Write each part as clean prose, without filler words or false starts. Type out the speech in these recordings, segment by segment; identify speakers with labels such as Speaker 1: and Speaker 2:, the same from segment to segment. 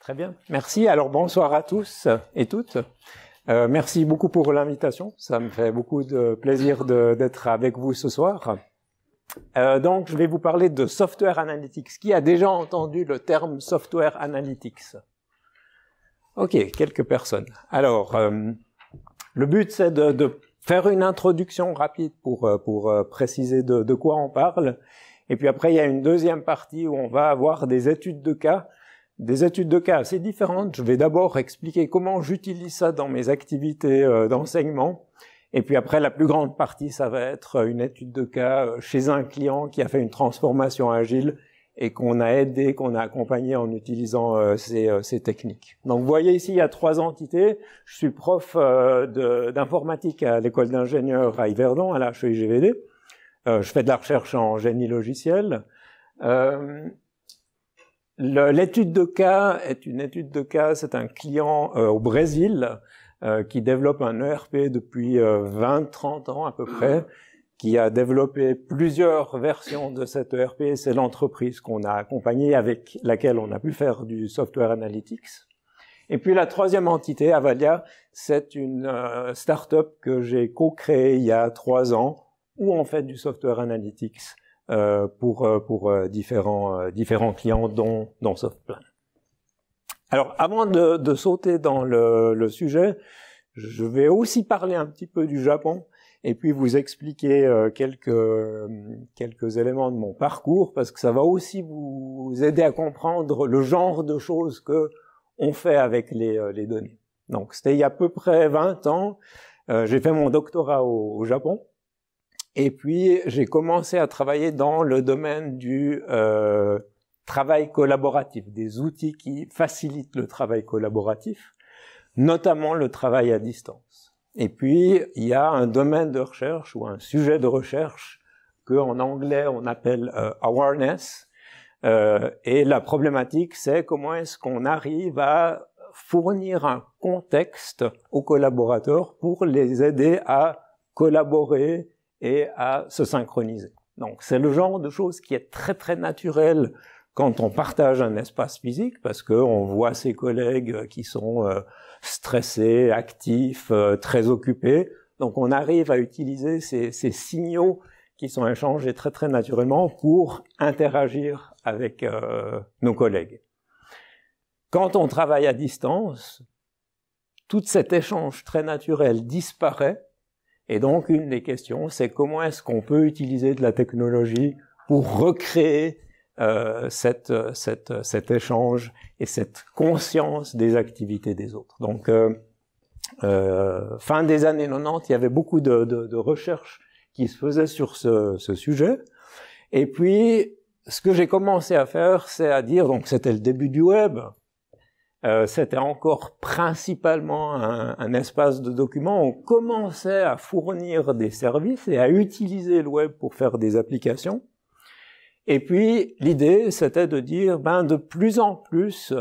Speaker 1: Très bien, merci. Alors bonsoir à tous et toutes. Merci beaucoup pour l'invitation. Ça me fait beaucoup de plaisir d'être avec vous ce soir. Donc je vais vous parler de Software Analytics. Qui a déjà entendu le terme Software Analytics? Ok, quelques personnes. Alors, le but c'est de faire une introduction rapide pour préciser de quoi on parle. Et puis après, il y a une deuxième partie où on va avoir des études de cas. Des études de cas assez différentes. Je vais d'abord expliquer comment j'utilise ça dans mes activités d'enseignement. Et puis après, la plus grande partie, ça va être une étude de cas chez un client qui a fait une transformation agile et qu'on a aidé, qu'on a accompagné en utilisant ces techniques. Donc vous voyez ici, il y a 3 entités. Je suis prof d'informatique à l'école d'ingénieurs à Yverdon, à la HEIGVD. Je fais de la recherche en génie logiciel. L'étude de cas est une étude de cas, c'est un client au Brésil qui développe un ERP depuis 20-30 ans à peu près, qui a développé plusieurs versions de cet ERP. C'est l'entreprise qu'on a accompagnée, avec laquelle on a pu faire du Software Analytics. Et puis la troisième entité, Avalia, c'est une start-up que j'ai co-créée il y a 3 ans, où on fait du Software Analytics pour différents clients, dont Softplan. Alors, avant de sauter dans le sujet, je vais aussi parler un petit peu du Japon et puis vous expliquer quelques éléments de mon parcours, parce que ça va aussi vous aider à comprendre le genre de choses que on fait avec les données. Donc, c'était il y a à peu près 20 ans. J'ai fait mon doctorat au Japon. Et puis, j'ai commencé à travailler dans le domaine du travail collaboratif, des outils qui facilitent le travail collaboratif, notamment le travail à distance. Et puis, il y a un domaine de recherche ou un sujet de recherche qu'en anglais, on appelle awareness. Et la problématique, c'est comment est-ce qu'on arrive à fournir un contexte aux collaborateurs pour les aider à collaborer et à se synchroniser. Donc, c'est le genre de choses qui est très très naturel quand on partage un espace physique, parce qu'on voit ses collègues qui sont stressés, actifs, très occupés. Donc, on arrive à utiliser ces signaux qui sont échangés très très naturellement pour interagir avec nos collègues. Quand on travaille à distance, tout cet échange très naturel disparaît. Et donc, une des questions, c'est comment est-ce qu'on peut utiliser de la technologie pour recréer cet échange et cette conscience des activités des autres. Donc, fin des années 90, il y avait beaucoup de recherches qui se faisaient sur ce sujet. Et puis, ce que j'ai commencé à faire, c'est à dire, donc c'était le début du web, c'était encore principalement un espace de documents. On commençait à fournir des services et à utiliser le web pour faire des applications. Et puis, l'idée, c'était de dire, de plus en plus,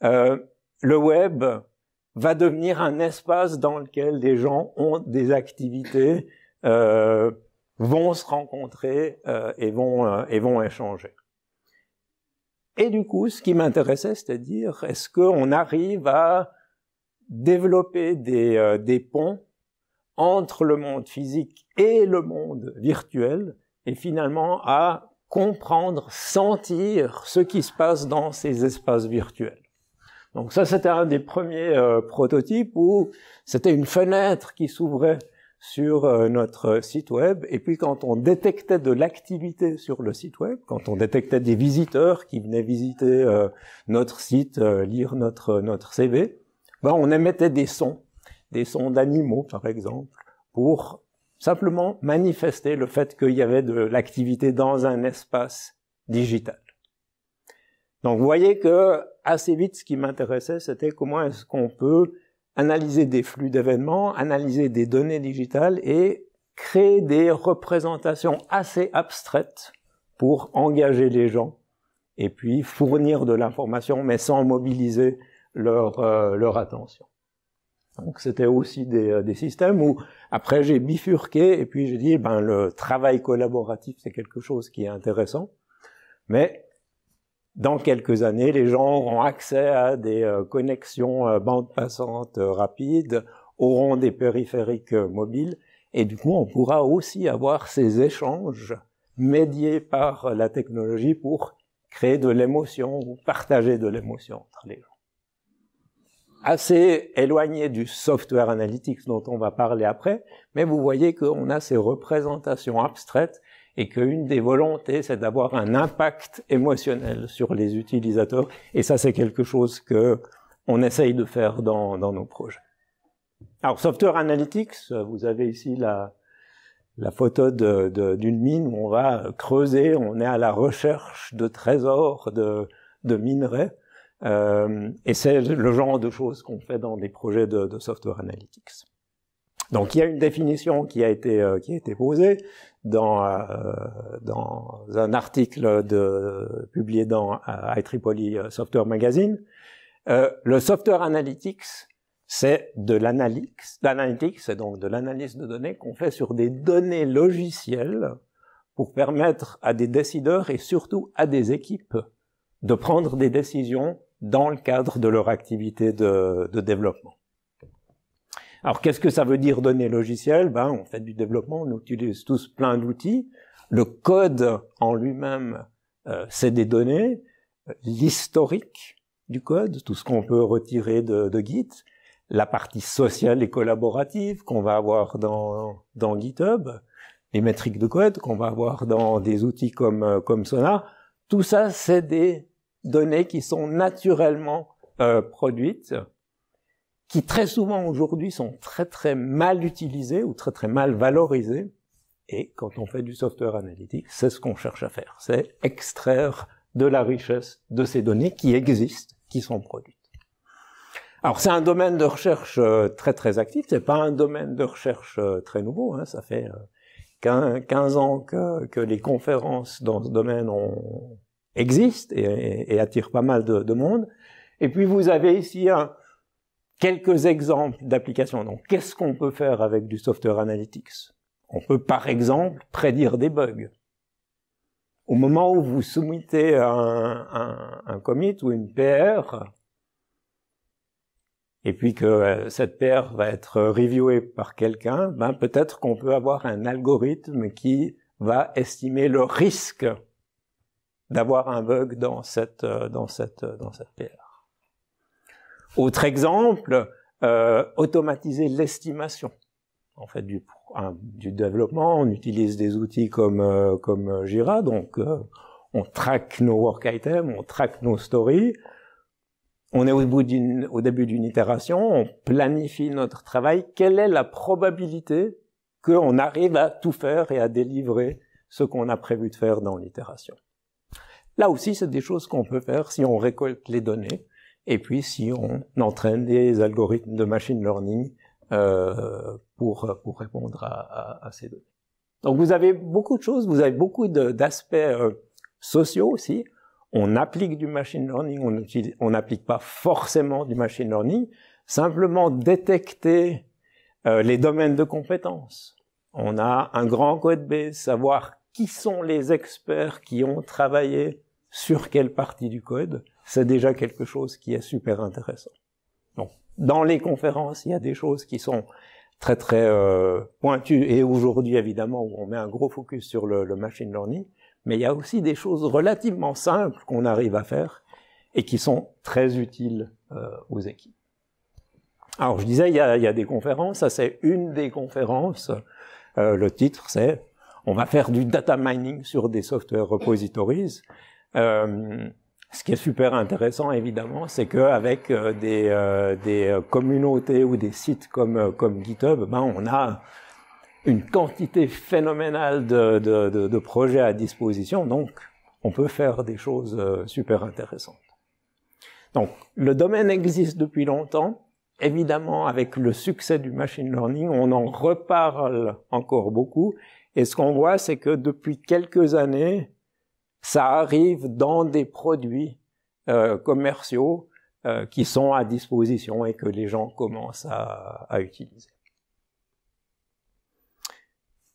Speaker 1: le web va devenir un espace dans lequel les gens ont des activités, vont se rencontrer et vont échanger. Et du coup, ce qui m'intéressait, c'était de dire, est-ce qu'on arrive à développer des ponts entre le monde physique et le monde virtuel, et finalement à comprendre, sentir ce qui se passe dans ces espaces virtuels. Donc ça, c'était un des premiers prototypes où c'était une fenêtre qui s'ouvrait sur notre site web, et puis quand on détectait de l'activité sur le site web, quand on détectait des visiteurs qui venaient visiter notre site, lire notre CV, on émettait des sons d'animaux par exemple, pour simplement manifester le fait qu'il y avait de l'activité dans un espace digital. Donc vous voyez que assez vite, ce qui m'intéressait, c'était comment est-ce qu'on peut analyser des flux d'événements, analyser des données digitales et créer des représentations assez abstraites pour engager les gens et puis fournir de l'information, mais sans mobiliser leur attention. Donc c'était aussi des systèmes où après j'ai bifurqué et puis j'ai dit le travail collaboratif c'est quelque chose qui est intéressant, mais dans quelques années, les gens auront accès à des connexions bande passante rapides, auront des périphériques mobiles, et du coup, on pourra aussi avoir ces échanges médiés par la technologie pour créer de l'émotion ou partager de l'émotion entre les gens. Assez éloigné du software analytics dont on va parler après, mais vous voyez qu'on a ces représentations abstraites et qu'une des volontés, c'est d'avoir un impact émotionnel sur les utilisateurs, et ça, c'est quelque chose que on essaye de faire dans nos projets. Alors, Software Analytics, vous avez ici la photo d'une mine où on va creuser, on est à la recherche de trésors, de minerais, et c'est le genre de choses qu'on fait dans des projets de Software Analytics. Donc, il y a une définition qui a été posée dans un article publié dans IEEE Software Magazine. Le Software Analytics, c'est de l'analytics, c'est donc de l'analyse de données qu'on fait sur des données logicielles pour permettre à des décideurs et surtout à des équipes de prendre des décisions dans le cadre de leur activité de développement. Alors, qu'est-ce que ça veut dire données logicielles? On fait du développement, on utilise tous plein d'outils. Le code en lui-même, c'est des données. L'historique du code, tout ce qu'on peut retirer de Git. La partie sociale et collaborative qu'on va avoir dans GitHub. Les métriques de code qu'on va avoir dans des outils comme Sonar. Tout ça, c'est des données qui sont naturellement produites, qui très souvent aujourd'hui sont très très mal utilisées ou très très mal valorisées. Et quand on fait du software analytique, c'est ce qu'on cherche à faire. C'est extraire de la richesse de ces données qui existent, qui sont produites. Alors c'est un domaine de recherche très très actif, c'est pas un domaine de recherche très nouveau, hein. Ça fait 15 ans que les conférences dans ce domaine existent et attirent pas mal de monde. Et puis vous avez ici quelques exemples d'applications. Donc qu'est-ce qu'on peut faire avec du software analytics? On peut par exemple prédire des bugs. Au moment où vous soumettez un commit ou une PR, et puis que cette PR va être reviewée par quelqu'un, peut-être qu'on peut avoir un algorithme qui va estimer le risque d'avoir un bug dans cette PR. Autre exemple, automatiser l'estimation. En fait, du développement, on utilise des outils comme Jira, donc on traque nos work items, on traque nos stories. On est au début d'une itération, on planifie notre travail. Quelle est la probabilité qu'on arrive à tout faire et à délivrer ce qu'on a prévu de faire dans l'itération? Là aussi, c'est des choses qu'on peut faire si on récolte les données et puis si on entraîne des algorithmes de machine learning pour répondre à ces données. Donc vous avez beaucoup de choses, vous avez beaucoup d'aspects sociaux aussi. On applique du machine learning, on n'applique pas forcément du machine learning, simplement détecter les domaines de compétences. On a un grand code base, savoir qui sont les experts qui ont travaillé sur quelle partie du code, c'est déjà quelque chose qui est super intéressant. Donc, dans les conférences, il y a des choses qui sont très très pointues, et aujourd'hui évidemment où on met un gros focus sur le machine learning, mais il y a aussi des choses relativement simples qu'on arrive à faire et qui sont très utiles aux équipes. Alors je disais, il y a des conférences, ça c'est une des conférences, le titre c'est « On va faire du data mining sur des software repositories ». Ce qui est super intéressant évidemment, c'est qu'avec des communautés ou des sites comme GitHub, on a une quantité phénoménale de projets à disposition, donc on peut faire des choses super intéressantes. Donc le domaine existe depuis longtemps, évidemment avec le succès du machine learning, on en reparle encore beaucoup, et ce qu'on voit c'est que depuis quelques années, ça arrive dans des produits commerciaux qui sont à disposition et que les gens commencent à utiliser.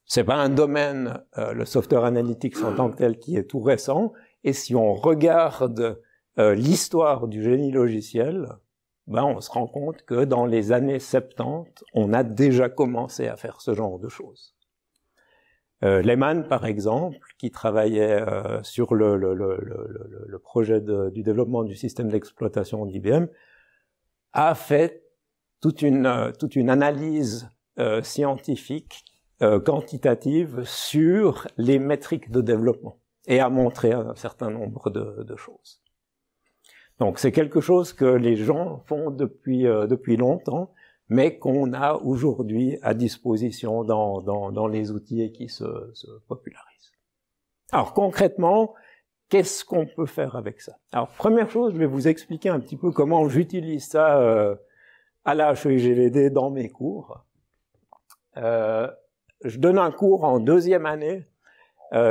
Speaker 1: C'est pas un domaine, le software analytics en tant que tel, qui est tout récent, Et si on regarde l'histoire du génie logiciel, ben on se rend compte que dans les années 70, on a déjà commencé à faire ce genre de choses. Lehman, par exemple, qui travaillait sur le projet du développement du système d'exploitation d'IBM, a fait toute une analyse scientifique, quantitative, sur les métriques de développement, et a montré un certain nombre de choses. Donc c'est quelque chose que les gens font depuis longtemps, mais qu'on a aujourd'hui à disposition dans les outils qui se popularisent. Alors concrètement, qu'est-ce qu'on peut faire avec ça? Alors première chose, je vais vous expliquer un petit peu comment j'utilise ça à la HEIGVD dans mes cours. Je donne un cours en deuxième année,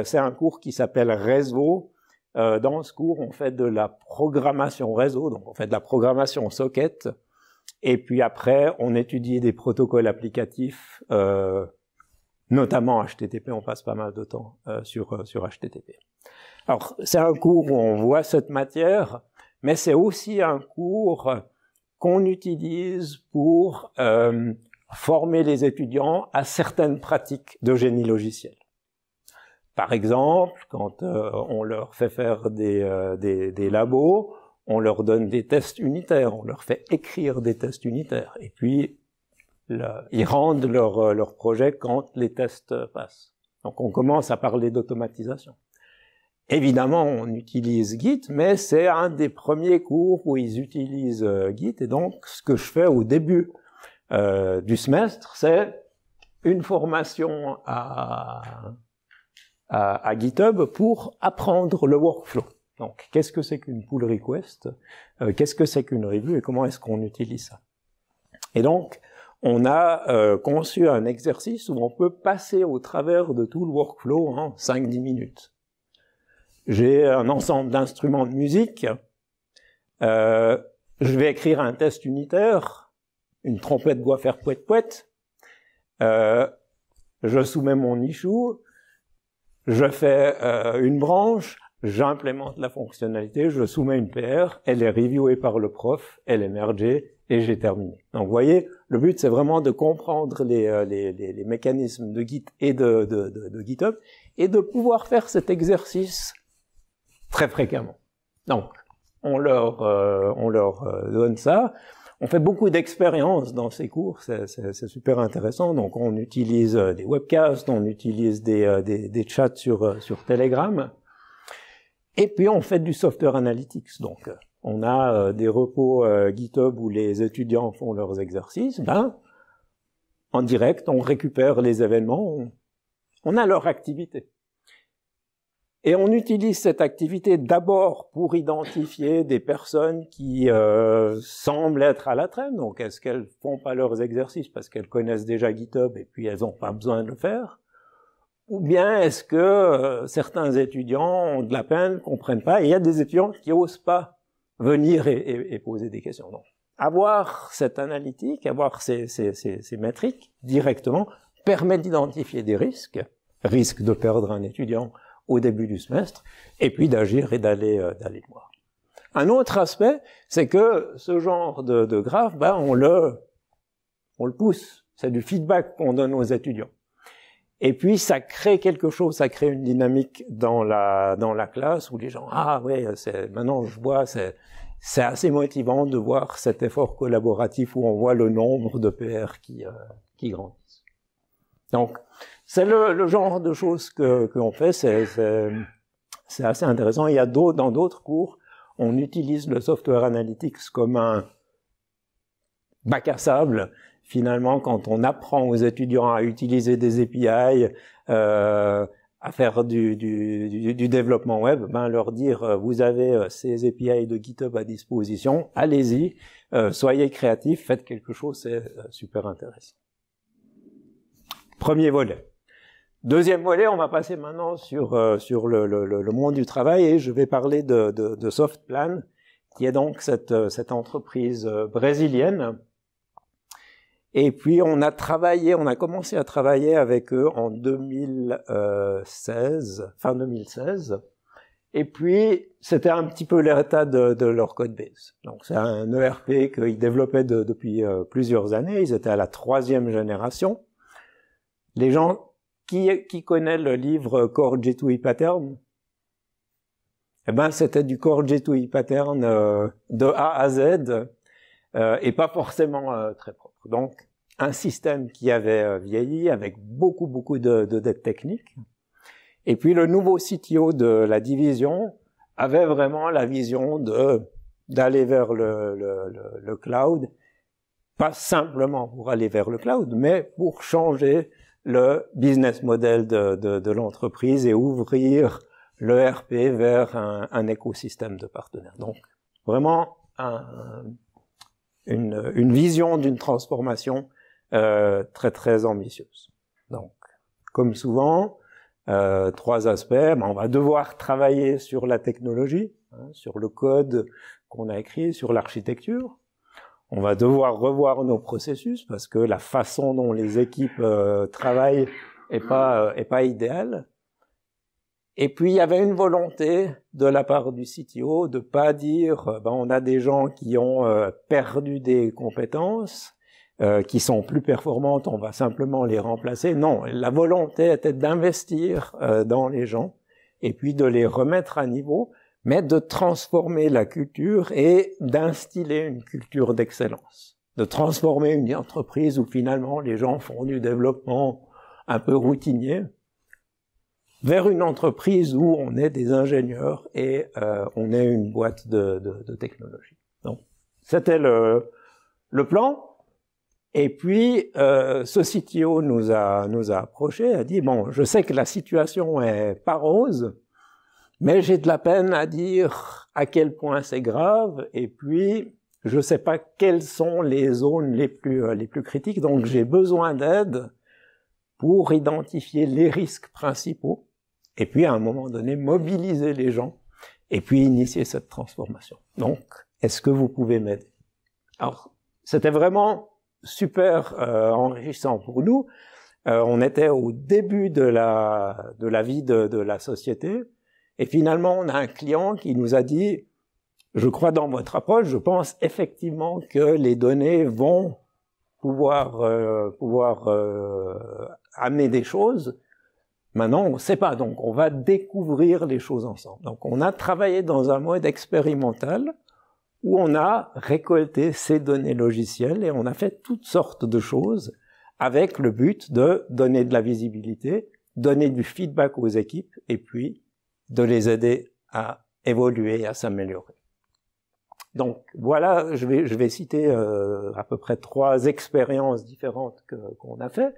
Speaker 1: c'est un cours qui s'appelle Réseau. Dans ce cours, on fait de la programmation réseau, donc on fait de la programmation socket, et puis après, on étudie des protocoles applicatifs, notamment HTTP, on passe pas mal de temps sur HTTP. Alors, c'est un cours où on voit cette matière, mais c'est aussi un cours qu'on utilise pour former les étudiants à certaines pratiques de génie logiciel. Par exemple, quand on leur fait faire des labos, on leur donne des tests unitaires, on leur fait écrire des tests unitaires, et puis ils rendent leur projet quand les tests passent. Donc on commence à parler d'automatisation. Évidemment, on utilise Git, mais c'est un des premiers cours où ils utilisent Git, et donc ce que je fais au début du semestre, c'est une formation à GitHub pour apprendre le workflow. Donc, qu'est-ce que c'est qu'une pull request? Qu'est-ce que c'est qu'une review et comment est-ce qu'on utilise ça? Et donc, on a conçu un exercice où on peut passer au travers de tout le workflow en 5-10 minutes. J'ai un ensemble d'instruments de musique. Je vais écrire un test unitaire. Une trompette doit faire pouet-pouet. Je soumets mon issue. Je fais une branche, j'implémente la fonctionnalité, je soumets une PR, elle est reviewée par le prof, elle est mergée, et j'ai terminé. Donc vous voyez, le but c'est vraiment de comprendre les mécanismes de Git et de GitHub, et de pouvoir faire cet exercice très fréquemment. Donc, on leur donne ça. On fait beaucoup d'expériences dans ces cours, c'est super intéressant. Donc on utilise des webcasts, on utilise des chats sur Telegram, et puis on fait du software analytics. Donc on a des repos GitHub où les étudiants font leurs exercices. En direct, on récupère les événements, on a leur activité. Et on utilise cette activité d'abord pour identifier des personnes qui semblent être à la traîne. Donc, est-ce qu'elles font pas leurs exercices parce qu'elles connaissent déjà GitHub et puis elles n'ont pas besoin de le faire? Ou bien est-ce que certains étudiants ont de la peine, comprennent pas, et il y a des étudiants qui osent pas venir et poser des questions. Donc, avoir cette analytique, avoir ces métriques directement permet d'identifier des risques de perdre un étudiant au début du semestre, et puis d'agir et d'aller voir. Un autre aspect, c'est que ce genre de graphe, on le pousse. C'est du feedback qu'on donne aux étudiants. Et puis ça crée quelque chose, ça crée une dynamique dans la classe où les gens, maintenant je vois, c'est assez motivant de voir cet effort collaboratif où on voit le nombre de PR qui grandissent. Donc, c'est le genre de choses qu'on fait, c'est assez intéressant. Il y a dans d'autres cours, on utilise le software analytics comme un bac à sable. Finalement, quand on apprend aux étudiants à utiliser des API, à faire du développement web, leur dire vous avez ces API de GitHub à disposition, allez-y, soyez créatifs, faites quelque chose, c'est super intéressant. Premier volet. Deuxième volet, on va passer maintenant sur le monde du travail et je vais parler de Softplan, qui est donc cette entreprise brésilienne. Et puis on a commencé à travailler avec eux en 2016, fin 2016. Et puis, c'était un petit peu l'état de leur code base. Donc, c'est un ERP qu'ils développaient depuis plusieurs années. Ils étaient à la 3e génération. Les gens qui connaissent le livre Core J2E Pattern, eh ben, c'était du Core J2E Pattern de A à Z et pas forcément très propre. Donc, un système qui avait vieilli avec beaucoup de dettes techniques. Et puis le nouveau CTO de la division avait vraiment la vision d'aller vers le cloud, pas simplement pour aller vers le cloud, mais pour changer le business model de l'entreprise et ouvrir l'ERP vers un écosystème de partenaires. Donc vraiment une vision d'une transformation très ambitieuse. Donc, comme souvent, 3 aspects. On va devoir travailler sur la technologie, sur le code qu'on a écrit, sur l'architecture. On va devoir revoir nos processus parce que la façon dont les équipes travaillent est pas idéale. Et puis il y avait une volonté de la part du CTO de pas dire on a des gens qui ont perdu des compétences, qui sont plus performantes, on va simplement les remplacer. Non, la volonté était d'investir dans les gens et puis de les remettre à niveau, mais de transformer la culture et d'instiller une culture d'excellence. De transformer une entreprise où finalement les gens font du développement un peu routinier vers une entreprise où on est des ingénieurs et on est une boîte de technologie. Donc, c'était le plan. Et puis, ce CTO nous a approchés, a dit, bon, je sais que la situation est pas rose, mais j'ai de la peine à dire à quel point c'est grave, et puis, je sais pas quelles sont les zones les plus critiques, donc j'ai besoin d'aide pour identifier les risques principaux, et puis, à un moment donné, mobiliser les gens, et puis initier cette transformation. Donc, est-ce que vous pouvez m'aider? Alors, c'était vraiment super enrichissant pour nous. On était au début de la vie de la société et finalement on a un client qui nous a dit « Je crois dans votre approche, je pense effectivement que les données vont pouvoir amener des choses. Maintenant on ne sait pas, donc on va découvrir les choses ensemble. » Donc on a travaillé dans un mode expérimental où on a récolté ces données logicielles et on a fait toutes sortes de choses avec le but de donner de la visibilité, donner du feedback aux équipes et puis de les aider à évoluer, à s'améliorer. Donc voilà, je vais citer à peu près 3 expériences différentes qu'on a fait.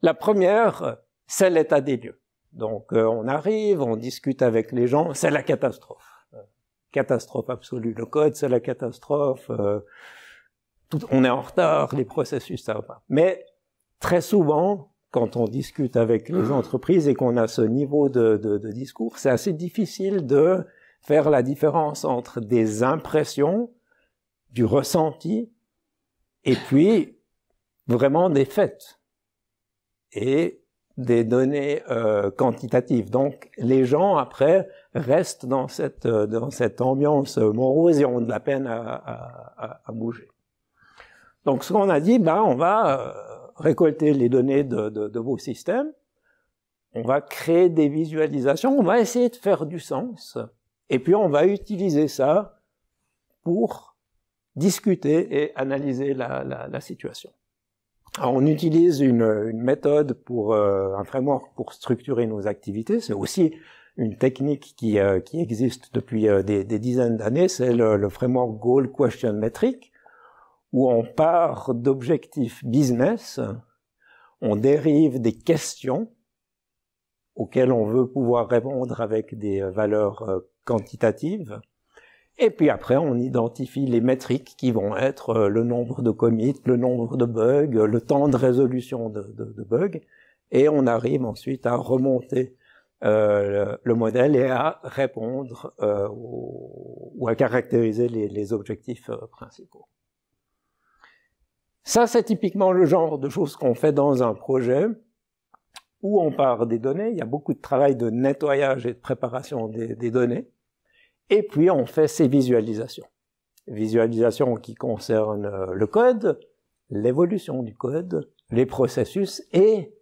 Speaker 1: La première, c'est l'état des lieux. Donc on arrive, on discute avec les gens, c'est la catastrophe. Catastrophe absolue. Le code, c'est la catastrophe. On est en retard, les processus, ça va pas. Mais très souvent, quand on discute avec les entreprises et qu'on a ce niveau de discours, c'est assez difficile de faire la différence entre des impressions, du ressenti, et puis vraiment des faits et des données quantitatives. Donc les gens après restent dans cette ambiance morose et ont de la peine à bouger. Donc ce qu'on a dit, on va récolter les données de vos systèmes, on va créer des visualisations, on va essayer de faire du sens, et puis on va utiliser ça pour discuter et analyser la situation. Alors, on utilise une méthode un framework pour structurer nos activités. C'est aussi une technique qui existe depuis des dizaines d'années. C'est le framework Goal Question Metric, où on part d'objectifs business, on dérive des questions auxquelles on veut pouvoir répondre avec des valeurs quantitatives. Et puis après, on identifie les métriques qui vont être le nombre de commits, le nombre de bugs, le temps de résolution de bugs, et on arrive ensuite à remonter le modèle et à répondre ou à caractériser les objectifs principaux. Ça, c'est typiquement le genre de choses qu'on fait dans un projet où on part des données, il y a beaucoup de travail de nettoyage et de préparation des données, et puis on fait ces visualisations. Visualisations qui concernent le code, l'évolution du code, les processus et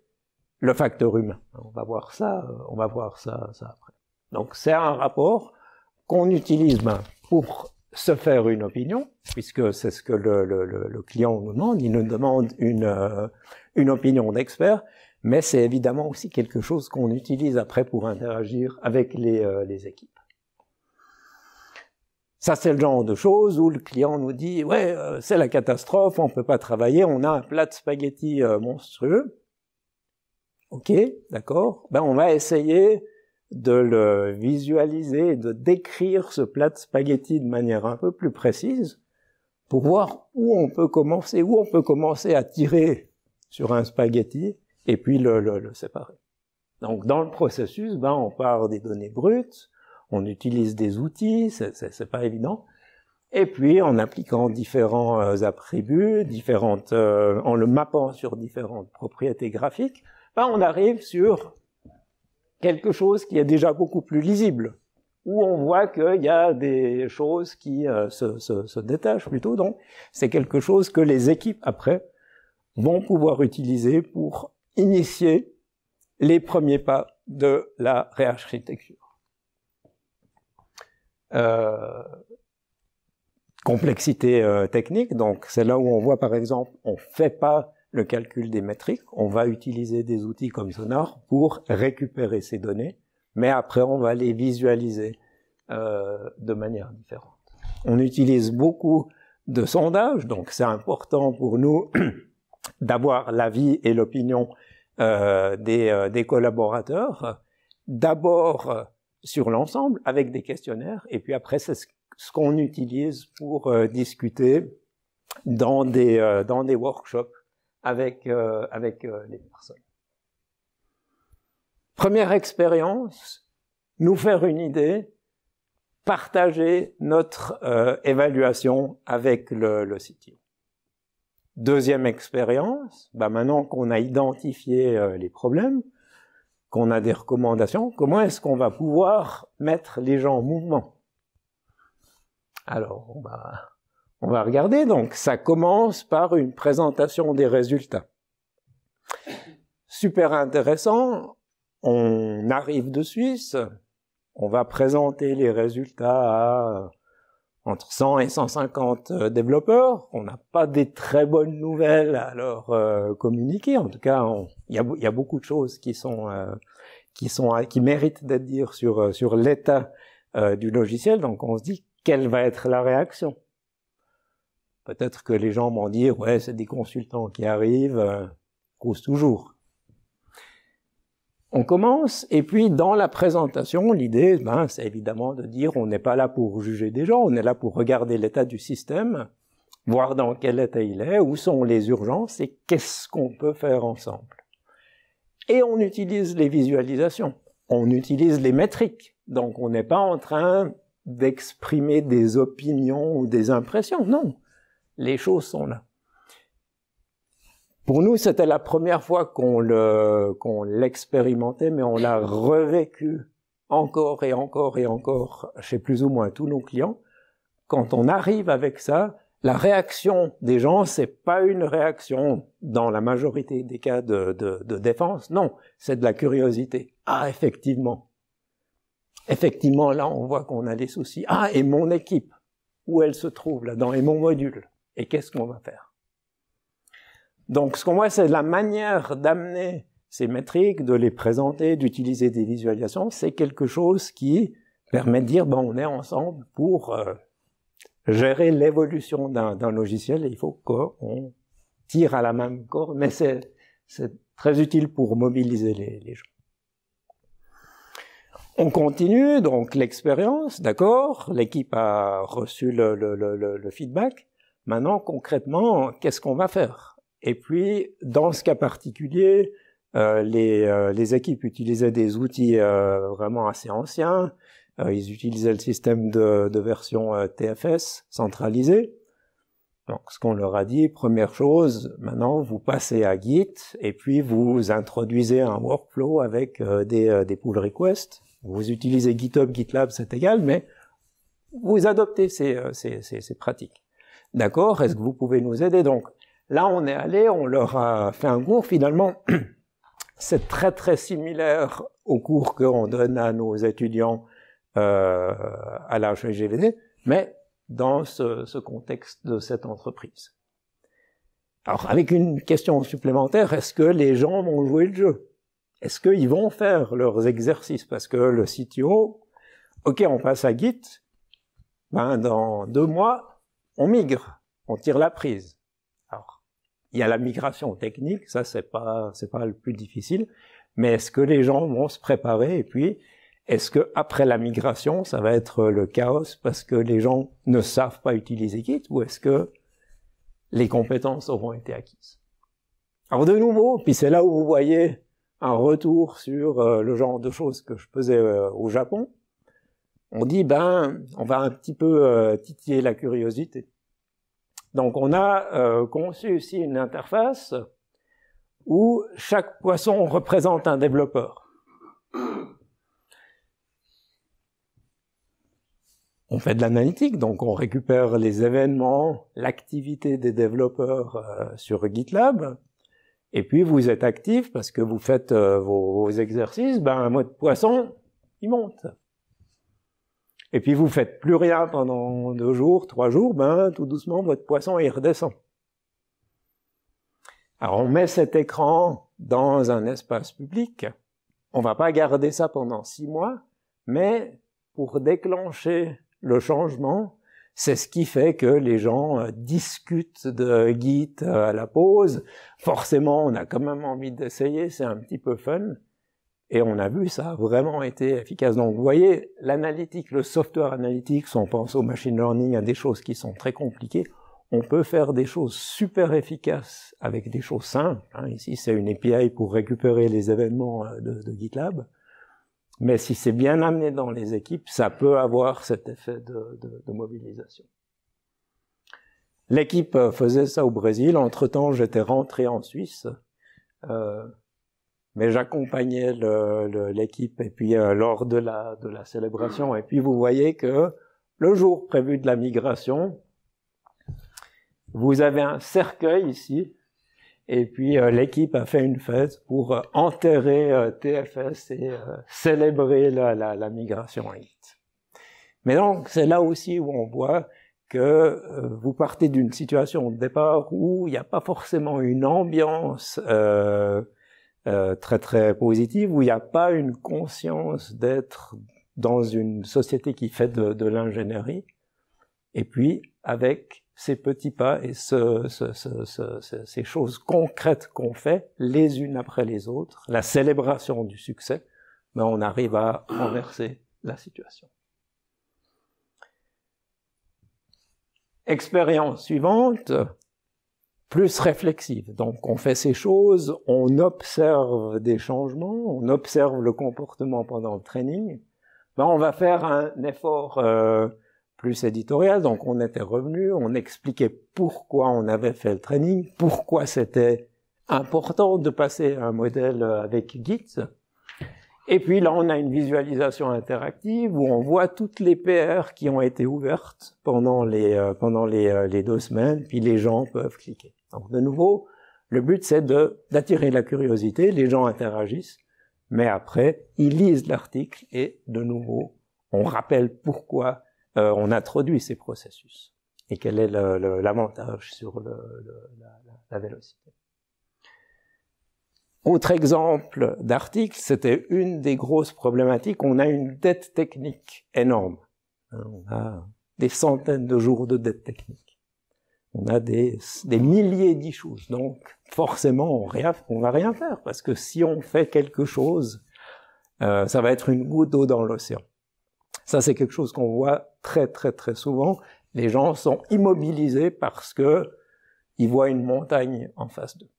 Speaker 1: le facteur humain. On va voir ça après. Donc c'est un rapport qu'on utilise pour se faire une opinion, puisque c'est ce que le client nous demande. Il nous demande une opinion d'expert, mais c'est évidemment aussi quelque chose qu'on utilise après pour interagir avec les équipes. Ça, c'est le genre de choses où le client nous dit « Ouais, c'est la catastrophe, on peut pas travailler, on a un plat de spaghettis monstrueux. » Ok, d'accord. Ben, on va essayer de le visualiser, de décrire ce plat de spaghettis de manière un peu plus précise pour voir où on peut commencer à tirer sur un spaghetti et puis le séparer. Donc, dans le processus, ben, on part des données brutes, on utilise des outils, c'est pas évident. Et puis, en appliquant différents attributs, en le mappant sur différentes propriétés graphiques, ben, on arrive sur quelque chose qui est déjà beaucoup plus lisible, où on voit qu'il y a des choses qui se détachent plutôt. Donc, c'est quelque chose que les équipes, après, vont pouvoir utiliser pour initier les premiers pas de la réarchitecture. Complexité technique, donc c'est là où on voit par exemple, on fait pas le calcul des métriques, on va utiliser des outils comme Sonar pour récupérer ces données, mais après on va les visualiser de manière différente. On utilise beaucoup de sondages, donc c'est important pour nous d'avoir l'avis et l'opinion des collaborateurs, d'abord sur l'ensemble avec des questionnaires, et puis après c'est ce qu'on utilise pour discuter dans des workshops avec les personnes. Première expérience, nous faire une idée, partager notre évaluation avec le CTO. Deuxième expérience, maintenant qu'on a identifié les problèmes, qu'on a des recommandations, comment est-ce qu'on va pouvoir mettre les gens en mouvement? Alors, on va regarder. Donc, ça commence par une présentation des résultats. Super intéressant. On arrive de Suisse. On va présenter les résultats à entre 100 et 150 développeurs. On n'a pas des très bonnes nouvelles à leur communiquer. En tout cas, il y a beaucoup de choses qui méritent d'être dites sur l'état du logiciel. Donc, on se dit, quelle va être la réaction? Peut-être que les gens vont dire, ouais, c'est des consultants qui arrivent, cause toujours. On commence, et puis dans la présentation, l'idée, c'est évidemment de dire, on n'est pas là pour juger des gens, on est là pour regarder l'état du système, voir dans quel état il est, où sont les urgences, et qu'est-ce qu'on peut faire ensemble. Et on utilise les visualisations, on utilise les métriques, donc on n'est pas en train d'exprimer des opinions ou des impressions. Non, les choses sont là. Pour nous, c'était la première fois qu'on l'expérimentait, mais on l'a revécu encore et encore et encore chez plus ou moins tous nos clients. Quand on arrive avec ça, la réaction des gens, c'est pas une réaction, dans la majorité des cas de défense, non, c'est de la curiosité. Ah, effectivement. Effectivement, là, on voit qu'on a des soucis. Ah, et mon équipe, où elle se trouve là-dedans, et mon module, et qu'est-ce qu'on va faire? Donc, ce qu'on voit, c'est la manière d'amener ces métriques, de les présenter, d'utiliser des visualisations, c'est quelque chose qui permet de dire, on est ensemble pour gérer l'évolution d'un logiciel, et il faut qu'on tire à la même corde, mais c'est très utile pour mobiliser les gens. On continue, donc l'expérience, d'accord, l'équipe a reçu le feedback. Maintenant, concrètement, qu'est-ce qu'on va faire? Et puis, dans ce cas particulier, les équipes utilisaient des outils vraiment assez anciens. Ils utilisaient le système de version TFS centralisé. Donc, ce qu'on leur a dit, première chose, maintenant, vous passez à Git, et puis vous introduisez un workflow avec des pull requests. Vous utilisez GitHub, GitLab, c'est égal, mais vous adoptez ces pratiques. D'accord? Est-ce que vous pouvez nous aider? Donc, là, on est allé, on leur a fait un cours, finalement, c'est très très similaire au cours qu'on donne à nos étudiants à la HGVD, mais dans ce contexte de cette entreprise. Alors, avec une question supplémentaire, est-ce que les gens vont jouer le jeu? Est-ce qu'ils vont faire leurs exercices? Parce que le CTO, ok, on passe à Git, ben dans 2 mois, on migre, on tire la prise. Alors, il y a la migration technique, ça c'est pas le plus difficile, mais est-ce que les gens vont se préparer, et puis est-ce que après la migration, ça va être le chaos parce que les gens ne savent pas utiliser Git, ou est-ce que les compétences auront été acquises? Alors de nouveau, puis c'est là où vous voyez un retour sur le genre de choses que je faisais au Japon. On dit, on va un petit peu titiller la curiosité. Donc on a conçu ici une interface où chaque poisson représente un développeur. On fait de l'analytique, donc on récupère les événements, l'activité des développeurs sur GitLab, et puis vous êtes actif parce que vous faites vos exercices, votre poisson, il monte. Et puis vous faites plus rien pendant 2 jours, 3 jours, tout doucement votre poisson il redescend. Alors on met cet écran dans un espace public, on va pas garder ça pendant 6 mois, mais pour déclencher le changement, c'est ce qui fait que les gens discutent de Git à la pause. Forcément, on a quand même envie d'essayer, c'est un petit peu fun. Et on a vu, ça a vraiment été efficace. Donc, vous voyez, l'analytique, le software analytics, on pense au machine learning, à des choses qui sont très compliquées. On peut faire des choses super efficaces avec des choses simples. Ici, c'est une API pour récupérer les événements de GitLab. Mais si c'est bien amené dans les équipes, ça peut avoir cet effet de mobilisation. L'équipe faisait ça au Brésil. Entre-temps, j'étais rentré en Suisse. Mais j'accompagnais l'équipe et puis lors de la célébration. Et puis vous voyez que le jour prévu de la migration, vous avez un cercueil ici. Et puis l'équipe a fait une fête pour enterrer TFS et célébrer la migration à Git. Mais donc c'est là aussi où on voit que vous partez d'une situation de départ où il n'y a pas forcément une ambiance très très positive, où il n'y a pas une conscience d'être dans une société qui fait de l'ingénierie. Et puis avec ces petits pas et ces choses concrètes qu'on fait les unes après les autres, la célébration du succès, on arrive à renverser la situation. Expérience suivante, plus réflexive. Donc on fait ces choses, on observe des changements, on observe le comportement pendant le training, on va faire un effort plus éditorial, donc on était revenu, on expliquait pourquoi on avait fait le training, pourquoi c'était important de passer à un modèle avec Git. Et puis là, on a une visualisation interactive où on voit toutes les PR qui ont été ouvertes pendant les 2 semaines, puis les gens peuvent cliquer. Donc de nouveau, le but c'est d'attirer la curiosité, les gens interagissent, mais après, ils lisent l'article et de nouveau, on rappelle pourquoi on introduit ces processus et quel est l'avantage sur la vélocité. Autre exemple d'article, c'était une des grosses problématiques, on a une dette technique énorme. On a des centaines de jours de dette technique. On a des milliers d'issues, donc forcément on va rien faire, parce que si on fait quelque chose, ça va être une goutte d'eau dans l'océan. Ça, c'est quelque chose qu'on voit très très très souvent. Les gens sont immobilisés parce que ils voient une montagne en face d'eux.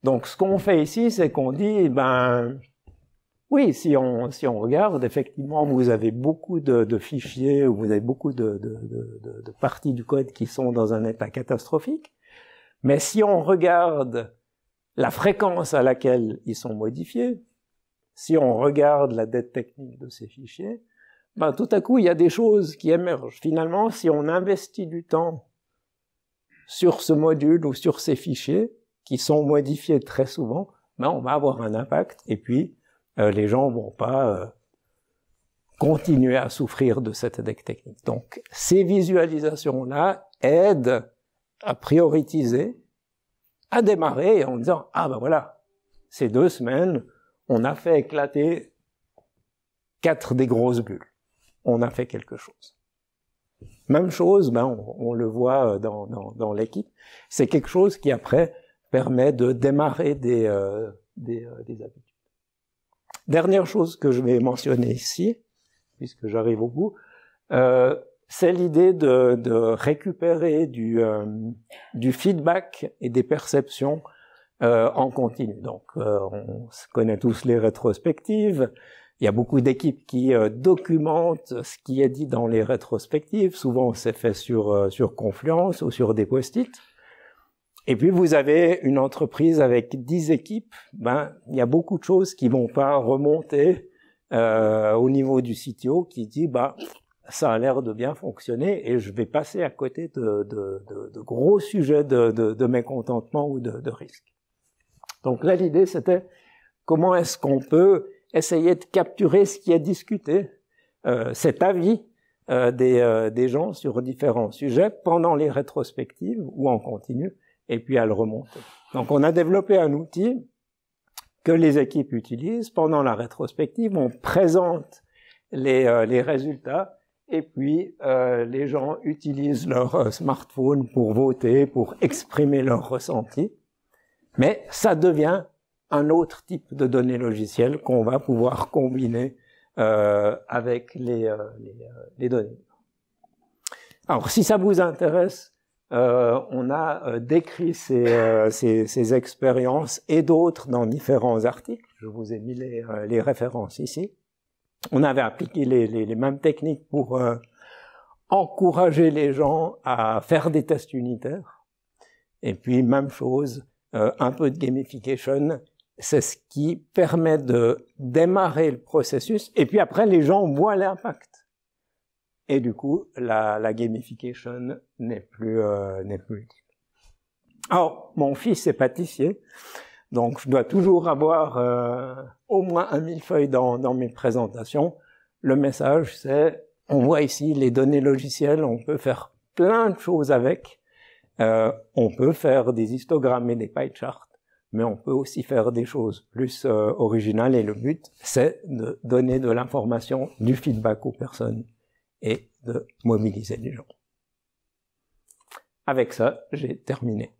Speaker 1: Donc, ce qu'on fait ici, c'est qu'on dit, Oui, si on regarde, effectivement, vous avez beaucoup de fichiers, vous avez beaucoup de parties du code qui sont dans un état catastrophique. Mais si on regarde la fréquence à laquelle ils sont modifiés, si on regarde la dette technique de ces fichiers, ben, tout à coup, il y a des choses qui émergent. Finalement, si on investit du temps sur ce module ou sur ces fichiers, qui sont modifiés très souvent, ben, on va avoir un impact, et puis les gens vont pas continuer à souffrir de cette dette technique. Donc, ces visualisations-là aident à prioriser, à démarrer en disant « Ah ben voilà, ces 2 semaines, on a fait éclater 4 des grosses bulles. On a fait quelque chose. » Même chose, ben on le voit dans l'équipe. C'est quelque chose qui après permet de démarrer des habitudes. Dernière chose que je vais mentionner ici, puisque j'arrive au bout, c'est l'idée de récupérer du feedback et des perceptions en continu. Donc, on connaît tous les rétrospectives. Il y a beaucoup d'équipes qui documentent ce qui est dit dans les rétrospectives. Souvent, c'est fait sur Confluence ou sur des post-it. Et puis, vous avez une entreprise avec 10 équipes. Ben, il y a beaucoup de choses qui vont pas remonter au niveau du CTO qui dit, bah, ça a l'air de bien fonctionner et je vais passer à côté de gros sujets de mécontentement ou de risque. Donc là, l'idée, c'était comment est-ce qu'on peut essayer de capturer ce qui est discuté, cet avis des gens sur différents sujets pendant les rétrospectives ou en continu, et puis à le remonter. Donc on a développé un outil que les équipes utilisent. Pendant la rétrospective, on présente les résultats, et puis les gens utilisent leur smartphone pour voter, pour exprimer leur ressenti. Mais ça devient un autre type de données logicielles qu'on va pouvoir combiner avec les données. Alors, si ça vous intéresse, on a décrit ces expériences et d'autres dans différents articles. Je vous ai mis les références ici. On avait appliqué les mêmes techniques pour encourager les gens à faire des tests unitaires. Et puis, même chose, un peu de gamification, c'est ce qui permet de démarrer le processus. Et puis après, les gens voient l'impact. Et du coup, la gamification n'est plus utile. Alors, mon fils est pâtissier, donc je dois toujours avoir au moins un millefeuille dans mes présentations. Le message, c'est, on voit ici les données logicielles, on peut faire plein de choses avec. On peut faire des histogrammes et des pie charts, mais on peut aussi faire des choses plus originales, et le but, c'est de donner de l'information, du feedback aux personnes et de mobiliser les gens. Avec ça, j'ai terminé.